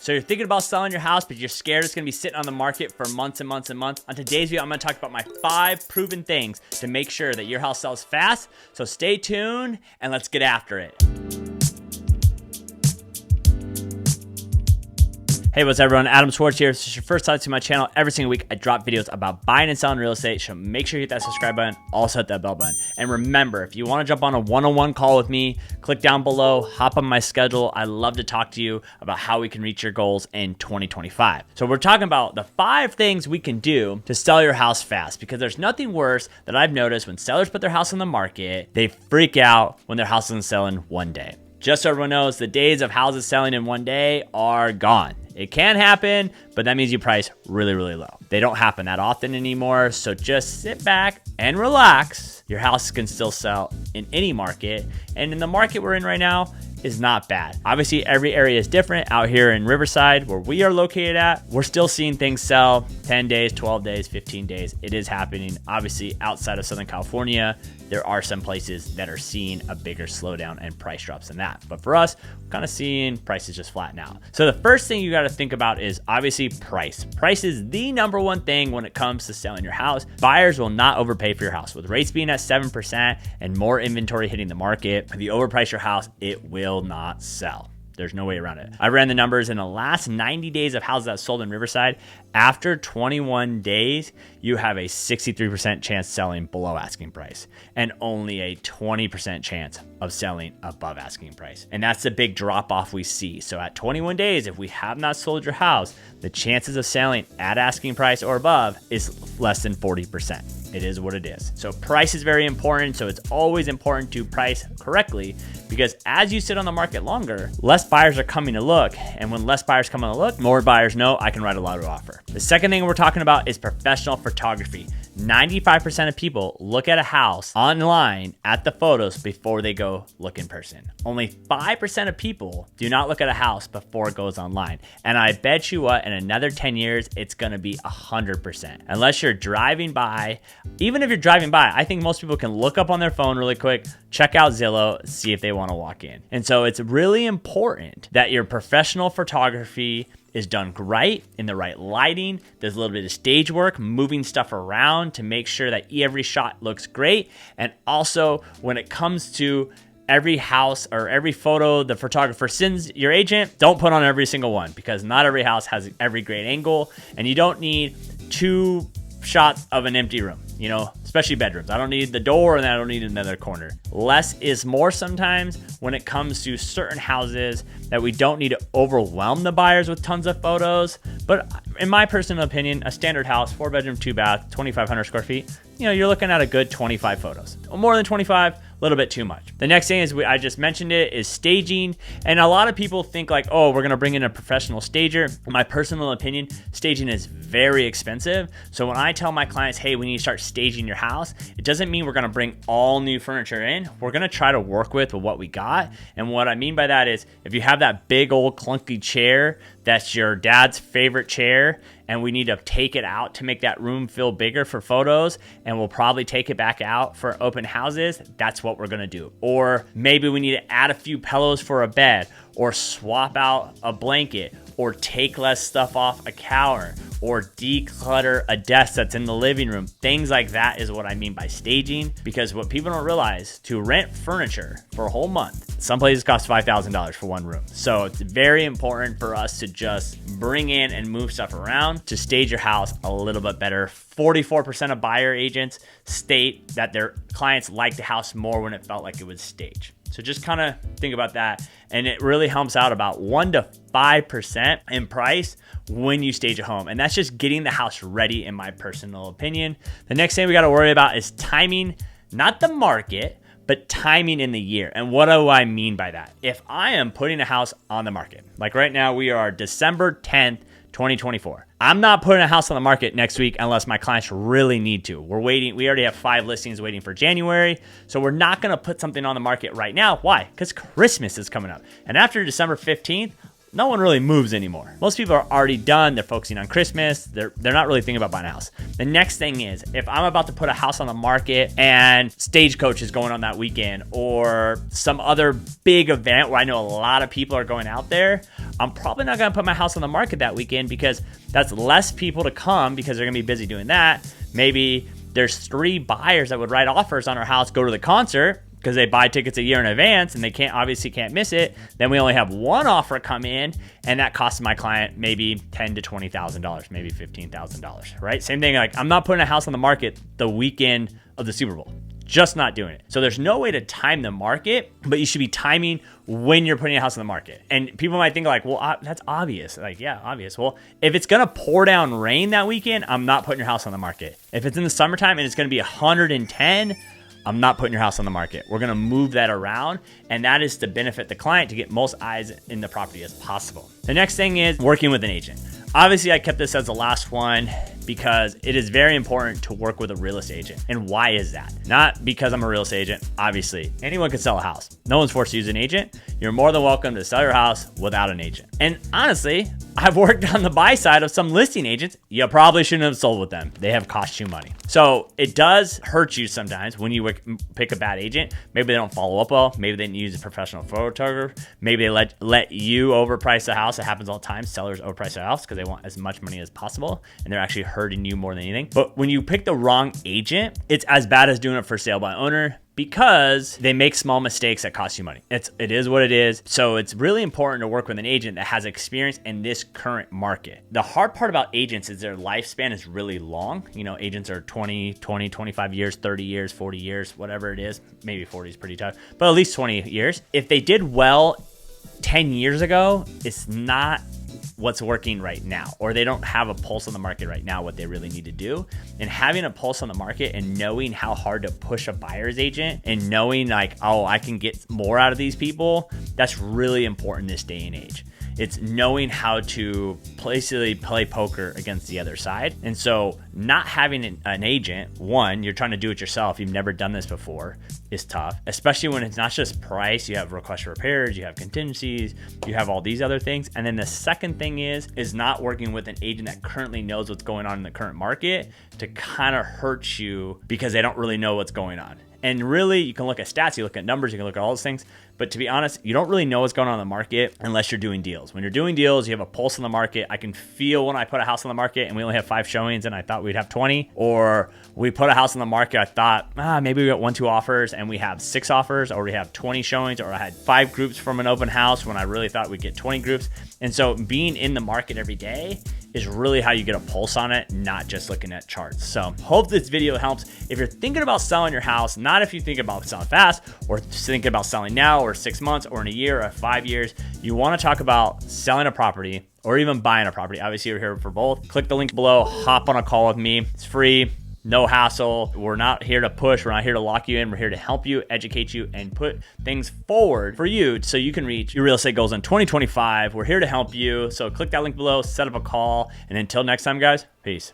So you're thinking about selling your house, but you're scared it's gonna be sitting on the market for months and months and months. On today's video, I'm gonna talk about my 5 proven things to make sure that your house sells fast. So stay tuned and let's get after it. Hey, what's up, everyone? Adam Schwartz here. If this is your first time to my channel, every single week I drop videos about buying and selling real estate. So make sure you hit that subscribe button, also hit that bell button. And remember, if you want to jump on a one-on-one call with me, click down below, hop on my schedule. I love to talk to you about how we can reach your goals in 2025. So we're talking about the 5 things we can do to sell your house fast, because there's nothing worse that I've noticed when sellers put their house on the market, they freak out when their house isn't selling one day. Just so everyone knows, the days of houses selling in one day are gone. It can happen, but that means you price really, really low. They don't happen that often anymore, so just sit back and relax. Your house can still sell in any market, and in the market we're in right now is not bad. Obviously, every area is different. Out here in Riverside, where we are located at, we're still seeing things sell 10 days, 12 days, 15 days. It is happening. Obviously, outside of Southern California, there are some places that are seeing a bigger slowdown and price drops than that. But for us, we're kind of seeing prices just flatten out. So the first thing you got to think about is obviously price. Price is the number one thing when it comes to selling your house. Buyers will not overpay for your house. With rates being at 7% and more inventory hitting the market, if you overprice your house, it will not sell. There's no way around it. I ran the numbers in the last 90 days of houses that sold in Riverside. After 21 days, you have a 63% chance selling below asking price and only a 20% chance of selling above asking price. And that's the big drop off we see. So at 21 days, if we have not sold your house, the chances of selling at asking price or above is less than 40%. It is what it is. So price is very important. So it's always important to price correctly, because as you sit on the market longer, less buyers are coming to look. And when less buyers come on to look, more buyers know I can write a louder offer. The second thing we're talking about is professional photography. 95% of people look at a house online at the photos before they go look in person. Only 5% of people do not look at a house before it goes online. And I bet you what, in another 10 years, it's gonna be 100%. Unless you're driving by, even if you're driving by, I think most people can look up on their phone really quick, check out Zillow, see if they wanna walk in. And so it's really important that your professional photography is done right, in the right lighting. There's a little bit of stage work, moving stuff around to make sure that every shot looks great. And also, when it comes to every house or every photo the photographer sends your agent, don't put on every single one, because not every house has every great angle, and you don't need 2 shots of an empty room, you know, especially bedrooms. I don't need the door and I don't need another corner. Less is more sometimes when it comes to certain houses, that we don't need to overwhelm the buyers with tons of photos. But in my personal opinion, a standard house, 4 bedroom, 2 bath, 2,500 square feet, you know, you're looking at a good 25 photos. More than 25, a little bit too much. The next thing is, I just mentioned it, is staging. And a lot of people think like, oh, we're gonna bring in a professional stager. In my personal opinion, staging is very expensive. So when I tell my clients, hey, we need to start staging your house, it doesn't mean we're gonna bring all new furniture in. We're gonna try to work with what we got. And what I mean by that is, if you have that big old clunky chair that's your dad's favorite chair, and we need to take it out to make that room feel bigger for photos, and we'll probably take it back out for open houses, that's what we're gonna do. Or maybe we need to add a few pillows for a bed, or swap out a blanket, or take less stuff off a counter, or declutter a desk that's in the living room. Things like that is what I mean by staging, because what people don't realize, to rent furniture for a whole month, some places cost $5,000 for one room. So it's very important for us to just bring in and move stuff around to stage your house a little bit better. 44% of buyer agents state that their clients liked the house more when it felt like it was staged. So just kind of think about that. And it really helps out about 1 to 5% in price when you stage a home. And that's just getting the house ready, in my personal opinion. The next thing we got to worry about is timing, not the market, but timing in the year. And what do I mean by that? If I am putting a house on the market, like right now we are December 10th, 2024. I'm not putting a house on the market next week unless my clients really need to. We're waiting. We already have 5 listings waiting for January. So we're not going to put something on the market right now. Why? Because Christmas is coming up. And after December 15th, no one really moves anymore. Most people are already done. They're focusing on Christmas. They're not really thinking about buying a house. The next thing is, if I'm about to put a house on the market and Stagecoach is going on that weekend, or some other big event where I know a lot of people are going out there, I'm probably not going to put my house on the market that weekend, because that's less people to come because they're going to be busy doing that. Maybe there's 3 buyers that would write offers on our house, go to the concert, because they buy tickets a year in advance and they obviously can't miss it. Then we only have 1 offer come in, and that costs my client maybe $10,000 to $20,000, maybe $15,000, right? Same thing, like I'm not putting a house on the market the weekend of the Super Bowl. Just not doing it. So there's no way to time the market, but you should be timing when you're putting a house on the market. And people might think like, well, that's obvious. Like, yeah, obvious. Well, if it's going to pour down rain that weekend, I'm not putting your house on the market. If it's in the summertime and it's going to be 110, I'm not putting your house on the market. We're going to move that around, and that is to benefit the client, to get most eyes in the property as possible. The next thing is working with an agent. Obviously, I kept this as the last one because it is very important to work with a real estate agent. And why is that? Not because I'm a real estate agent. Obviously, anyone can sell a house. No one's forced to use an agent. You're more than welcome to sell your house without an agent. And honestly, I've worked on the buy side of some listing agents. You probably shouldn't have sold with them. They have cost you money. So it does hurt you sometimes when you pick a bad agent. Maybe they don't follow up well. Maybe they didn't use a professional photographer. Maybe they let you overprice the house. It happens all the time. Sellers overprice their house because they want as much money as possible, and they're actually hurting you more than anything. But when you pick the wrong agent, it's as bad as doing it for sale by owner, because they make small mistakes that cost you money. It is what it is. So it's really important to work with an agent that has experience in this current market. The hard part about agents is their lifespan is really long. You know, agents are 20, 25 years, 30 years, 40 years, whatever it is. Maybe 40 is pretty tough, but at least 20 years. If they did well 10 years ago, it's not what's working right now, or they don't have a pulse on the market right now, what they really need to do. And having a pulse on the market and knowing how hard to push a buyer's agent, and knowing like, oh, I can get more out of these people, that's really important this day and age. It's knowing how to basically play poker against the other side. And so not having an agent, one, you're trying to do it yourself, you've never done this before, is tough, especially when it's not just price. You have requests for repairs, you have contingencies, you have all these other things. And then the second thing is not working with an agent that currently knows what's going on in the current market to kind of hurt you because they don't really know what's going on. And really, you can look at stats, you look at numbers, you can look at all those things. But to be honest, you don't really know what's going on in the market unless you're doing deals. When you're doing deals, you have a pulse on the market. I can feel when I put a house on the market and we only have 5 showings and I thought we'd have 20. Or we put a house on the market, I thought, maybe we got 1-2 offers and we have 6 offers, or we have 20 showings, or I had 5 groups from an open house when I really thought we'd get 20 groups. And so being in the market every day is really how you get a pulse on it, not just looking at charts. So hope this video helps. If you're thinking about selling your house, not if you think about selling fast or thinking about selling now or 6 months or in a year or 5 years, you want to talk about selling a property or even buying a property. Obviously, you're here for both. Click the link below, hop on a call with me. It's free. No hassle. We're not here to push. We're not here to lock you in. We're here to help you, educate you, and put things forward for you so you can reach your real estate goals in 2025. We're here to help you. So click that link below, set up a call. And until next time, guys, peace.